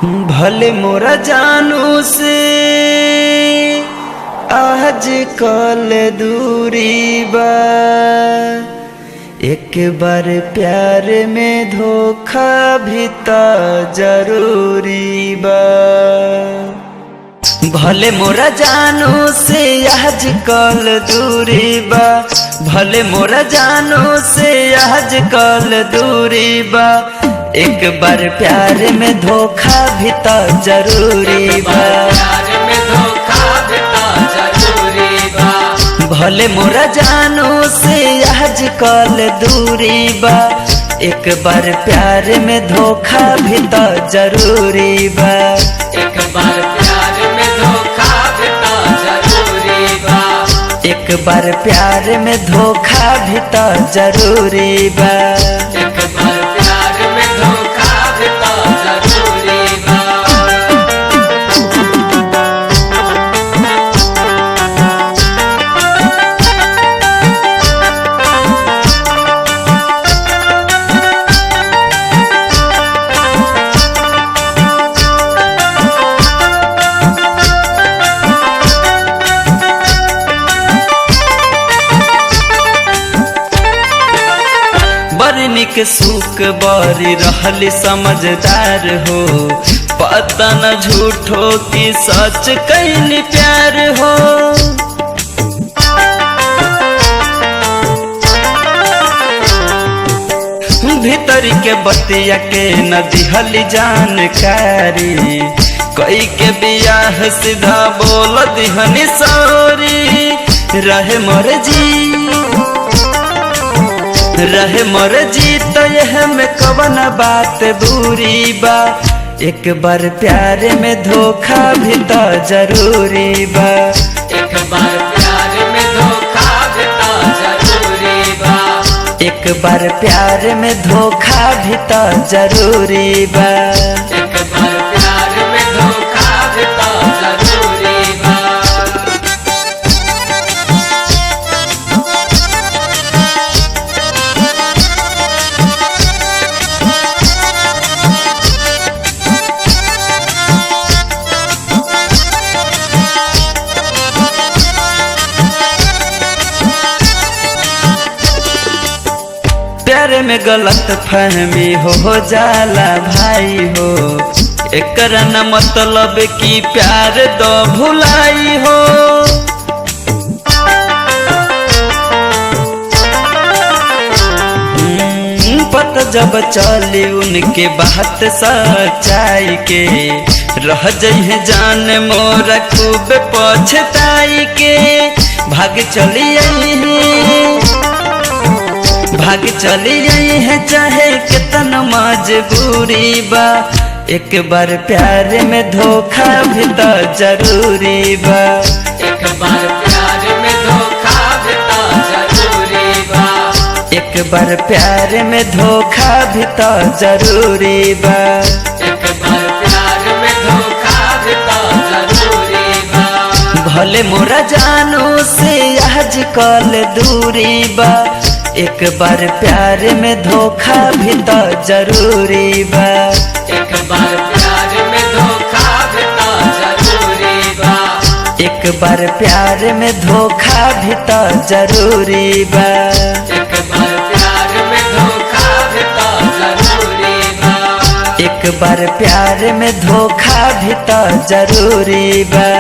भले मोरा जानू से आज कल दूरी बा, एक बार प्यार में धोखा भी तो जरूरी बा। भले मोरा जानू से आज कल दूरी बा, भले मोरा जानू से आज कल दूरी बा, एक बार प्यार में धोखा भी तो जरूरी बा। भले मोरा जानू से आज कल दूरी बा, एक बार प्यार में धोखा भी तो जरूरी बा। एक बार प्यार में धोखा भी तो जरूरी बा। एक बार प्यार में धोखा भी तो जरूरी बा। एक बार प्यार में धोखा भी तो जरूरी बा। निक सुख बारी रहली समझदार हो, पता न झूठो की सच कैली प्यार हो। भीतर के बतिया के न दिहली जानकारी, कई के बियाह सीधा बोल दिहनी सॉरी। रहे मोर जी तो यह में कवन बात बुरी बा, एक बार प्यार में धोखा भी तो जरूरी बा। एक बार प्यार में धोखा भी तो जरूरी बा। एक बार प्यार में धोखा भी तो जरूरी बा। एक बार प्यार में धोखा भी तो जरूरी बा। प्यार में गलत फहमी हो जाला भाई हो, एकर न मतलब की प्यार दो भुलाई हो। पता जब चली उनके बात सच्चाई के, रह जइहे जान मोरा खूब पछताई के। भाग चली आई है चाहे कितना मजबूरी बा, एक बार प्यार में धोखा भी तो जरूरी बा। एक बार प्यार में धोखा भी तो जरूरी बा। एक बार प्यार में धोखा भी तो जरूरी बा। एक बार प्यार में धोखा भी तो जरूरी बा। भले मोरा जानू से आज कल दूरी बा, एक बार प्यार में धोखा भी तो जरूरी बा। एक बार प्यार में धोखा भी तो जरूरी बा। एक बार प्यार में धोखा भी तो जरूरी बा। एक बार प्यार में धोखा भी तो जरूरी बा। एक बार प्यार में धोखा भी तो जरूरी बा।